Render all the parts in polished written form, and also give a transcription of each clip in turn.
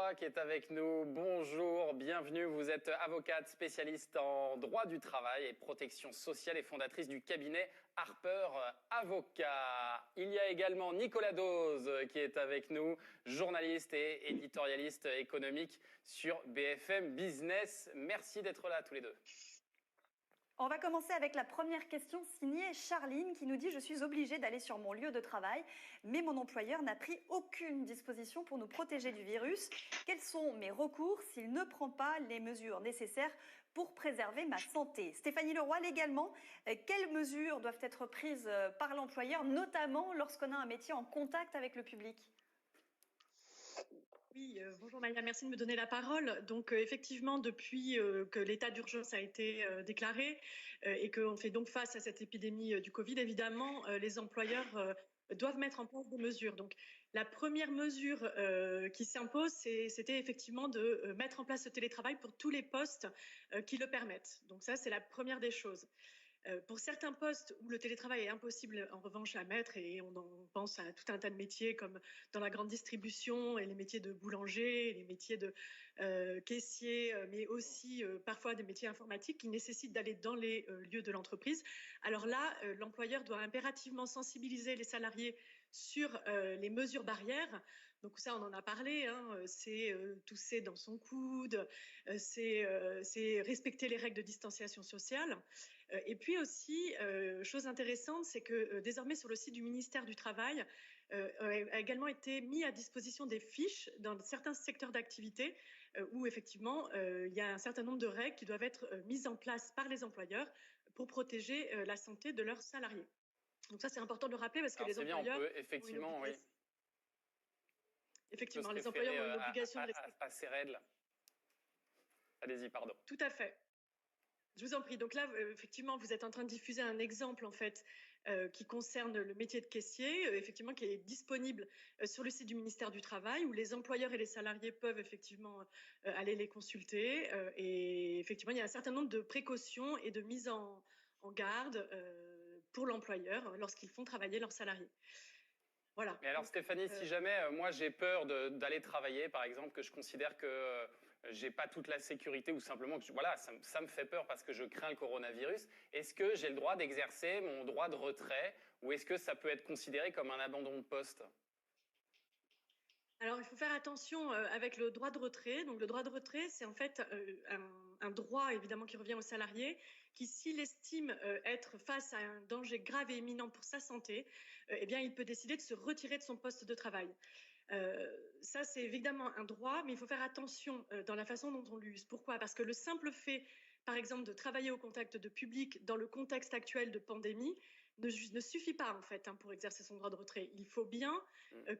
Leroy qui est avec nous. Bonjour, bienvenue. Vous êtes avocate spécialiste en droit du travail et protection sociale et fondatrice du cabinet Harper Avocat. Il y a également Nicolas Dose qui est avec nous, journaliste et éditorialiste économique sur BFM Business. Merci d'être là tous les deux. On va commencer avec la première question signée Charline qui nous dit « Je suis obligée d'aller sur mon lieu de travail, mais mon employeur n'a pris aucune disposition pour nous protéger du virus. Quels sont mes recours s'il ne prend pas les mesures nécessaires pour préserver ma santé ?» Stéphanie Leroy, légalement, quelles mesures doivent être prises par l'employeur, notamment lorsqu'on a un métier en contact avec le public ? Oui, bonjour Maya, merci de me donner la parole. Donc effectivement, depuis que l'état d'urgence a été déclaré et qu'on fait donc face à cette épidémie du Covid, évidemment, les employeurs doivent mettre en place des mesures. Donc la première mesure qui s'impose, c'était effectivement de mettre en place le télétravail pour tous les postes qui le permettent. Donc ça, c'est la première des choses. Pour certains postes où le télétravail est impossible en revanche à mettre, et on pense à tout un tas de métiers comme dans la grande distribution et les métiers de boulanger, les métiers de caissier, mais aussi parfois des métiers informatiques qui nécessitent d'aller dans les lieux de l'entreprise. Alors là, l'employeur doit impérativement sensibiliser les salariés sur les mesures barrières. Donc ça, on en a parlé, hein, c'est tousser dans son coude, c'est respecter les règles de distanciation sociale. Et puis aussi, chose intéressante, c'est que désormais sur le site du ministère du Travail a également été mis à disposition des fiches dans certains secteurs d'activité où effectivement il y a un certain nombre de règles qui doivent être mises en place par les employeurs pour protéger la santé de leurs salariés. Donc ça, c'est important de le rappeler parce que les employeurs... On peut effectivement, oui. Effectivement, les employeurs ont une obligation de respecter. À ces règles. Allez-y, pardon. Tout à fait. Je vous en prie. Donc là, effectivement, vous êtes en train de diffuser un exemple en fait qui concerne le métier de caissier, effectivement, qui est disponible sur le site du ministère du Travail, où les employeurs et les salariés peuvent effectivement aller les consulter. Et effectivement, il y a un certain nombre de précautions et de mises en garde pour l'employeur lorsqu'ils font travailler leurs salariés. Voilà. Mais alors Stéphanie, si jamais moi j'ai peur d'aller travailler, par exemple, que je considère que j'ai pas toute la sécurité ou simplement que voilà, ça me fait peur parce que je crains le coronavirus, est-ce que j'ai le droit d'exercer mon droit de retrait ou est-ce que ça peut être considéré comme un abandon de poste ? Alors, il faut faire attention avec le droit de retrait. Donc, le droit de retrait, c'est en fait un droit, évidemment, qui revient au salarié, qui, s'il estime être face à un danger grave et imminent pour sa santé, eh bien, il peut décider de se retirer de son poste de travail. Ça, c'est évidemment un droit, mais il faut faire attention dans la façon dont on l'use. Pourquoi ? Parce que le simple fait, par exemple, de travailler au contact de public dans le contexte actuel de pandémie ne suffit pas en fait pour exercer son droit de retrait. Il faut bien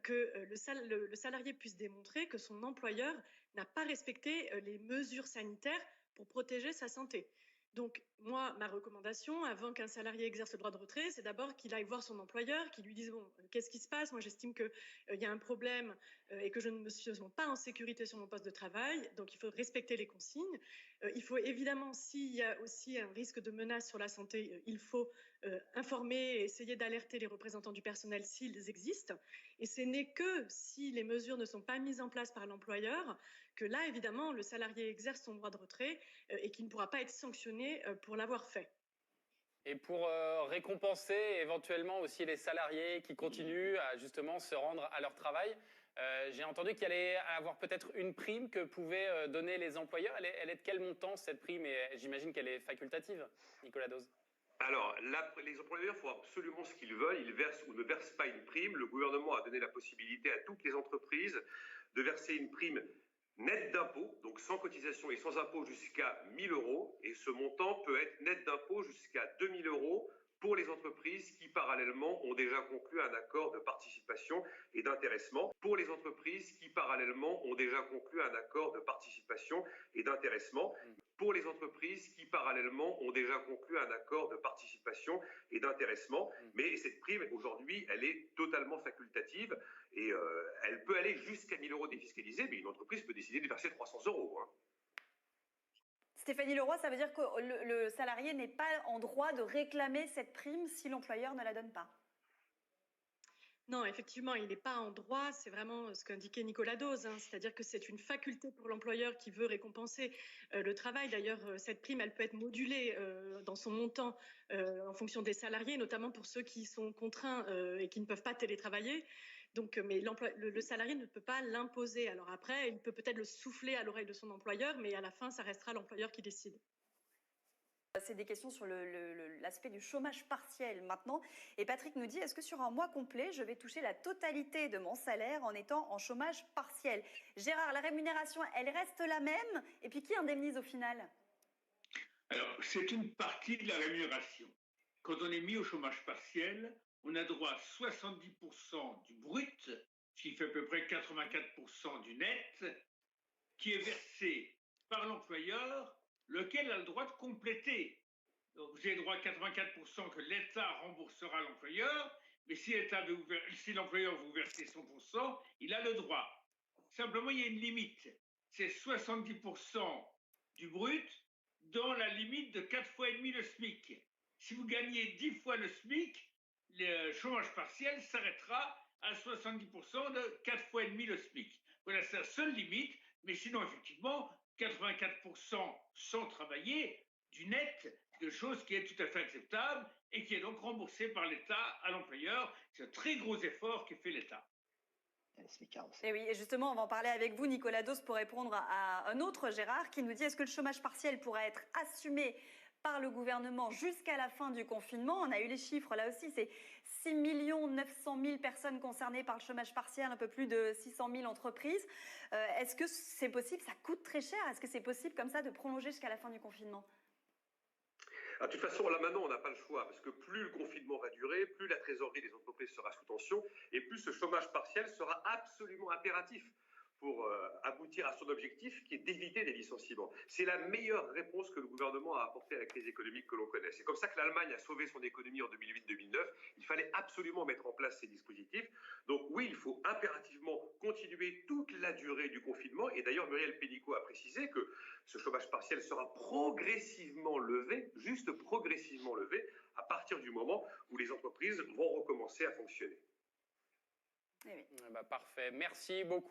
que le salarié puisse démontrer que son employeur n'a pas respecté les mesures sanitaires pour protéger sa santé. Donc, moi, ma recommandation, avant qu'un salarié exerce le droit de retrait, c'est d'abord qu'il aille voir son employeur, qu'il lui dise, bon, qu'est-ce qui se passe ? Moi, j'estime qu'il y a un problème et que je ne me sens pas en sécurité sur mon poste de travail, donc il faut respecter les consignes. Il faut évidemment, s'il y a aussi un risque de menace sur la santé, il faut informer et essayer d'alerter les représentants du personnel s'ils existent. Et ce n'est que si les mesures ne sont pas mises en place par l'employeur que là, évidemment, le salarié exerce son droit de retrait et qu'il ne pourra pas être sanctionné pour l'avoir fait. Et pour récompenser éventuellement aussi les salariés qui continuent à justement se rendre à leur travail, j'ai entendu qu'il allait avoir peut-être une prime que pouvaient donner les employeurs. Elle est de quel montant cette prime ? Et j'imagine qu'elle est facultative, Nicolas Dose. Alors, les employeurs font absolument ce qu'ils veulent. Ils versent ou ne versent pas une prime. Le gouvernement a donné la possibilité à toutes les entreprises de verser une prime nette d'impôt, donc sans cotisation et sans impôt jusqu'à 1 000 €. Et ce montant peut être net d'impôt jusqu'à 2 000 € pour les entreprises qui, parallèlement, ont déjà conclu un accord de participation et d'intéressement. Pour les entreprises qui, parallèlement, ont déjà conclu un accord de participation et d'intéressement. Pour les entreprises qui, parallèlement, ont déjà conclu un accord de participation et d'intéressement. Mais cette prime, aujourd'hui, elle est totalement facultative et elle peut aller jusqu'à 1 000 € défiscalisés, mais une entreprise peut décider de verser 300 €. Stéphanie Leroy, ça veut dire que le salarié n'est pas en droit de réclamer cette prime si l'employeur ne la donne pas ? Non, effectivement, il n'est pas en droit, c'est vraiment ce qu'indiquait Nicolas Dose, hein, c'est-à-dire que c'est une faculté pour l'employeur qui veut récompenser le travail. D'ailleurs, cette prime, elle peut être modulée dans son montant en fonction des salariés, notamment pour ceux qui sont contraints et qui ne peuvent pas télétravailler. Donc, mais le salarié ne peut pas l'imposer. Alors après, il peut peut-être le souffler à l'oreille de son employeur, mais à la fin, ça restera l'employeur qui décide. C'est des questions sur l'aspect du chômage partiel maintenant. Et Patrick nous dit, est-ce que sur un mois complet, je vais toucher la totalité de mon salaire en étant en chômage partiel? Gérard, la rémunération, elle reste la même? Et puis qui indemnise au final? Alors, c'est une partie de la rémunération. Quand on est mis au chômage partiel, on a droit à 70% du brut, ce qui fait à peu près 84% du net, qui est versé par l'employeur, lequel a le droit de compléter. Donc, vous avez droit à 84% que l'État remboursera à l'employeur, mais si l'employeur vous verse 100%, il a le droit. Simplement, il y a une limite. C'est 70% du brut dans la limite de 4 fois et demi le SMIC. Si vous gagnez 10 fois le SMIC, le chômage partiel s'arrêtera à 70% de 4 fois et demi le SMIC. Voilà, c'est la seule limite, mais sinon, effectivement, 84% sans travailler du net, de choses qui est tout à fait acceptable et qui est donc remboursé par l'État à l'employeur. C'est un très gros effort que fait l'État. Et oui, et justement, on va en parler avec vous, Nicolas Dose, pour répondre à un autre Gérard qui nous dit, est-ce que le chômage partiel pourrait être assumé par le gouvernement jusqu'à la fin du confinement? On a eu les chiffres, là aussi, c'est 6 900 000 personnes concernées par le chômage partiel, un peu plus de 600 000 entreprises. Est-ce que c'est possible? Ça coûte très cher. Est-ce que c'est possible comme ça de prolonger jusqu'à la fin du confinement? De toute façon, là maintenant, on n'a pas le choix, parce que plus le confinement va durer, plus la trésorerie des entreprises sera sous tension, et plus ce chômage partiel sera absolument impératif pour aboutir à son objectif, qui est d'éviter des licenciements. C'est la meilleure réponse que le gouvernement a apportée à la crise économique que l'on connaît. C'est comme ça que l'Allemagne a sauvé son économie en 2008-2009. Il fallait absolument mettre en place ces dispositifs. Donc oui, il faut impérativement continuer toute la durée du confinement. Et d'ailleurs, Muriel Pénicaud a précisé que ce chômage partiel sera progressivement levé, juste progressivement levé, à partir du moment où les entreprises vont recommencer à fonctionner. Parfait. Merci beaucoup.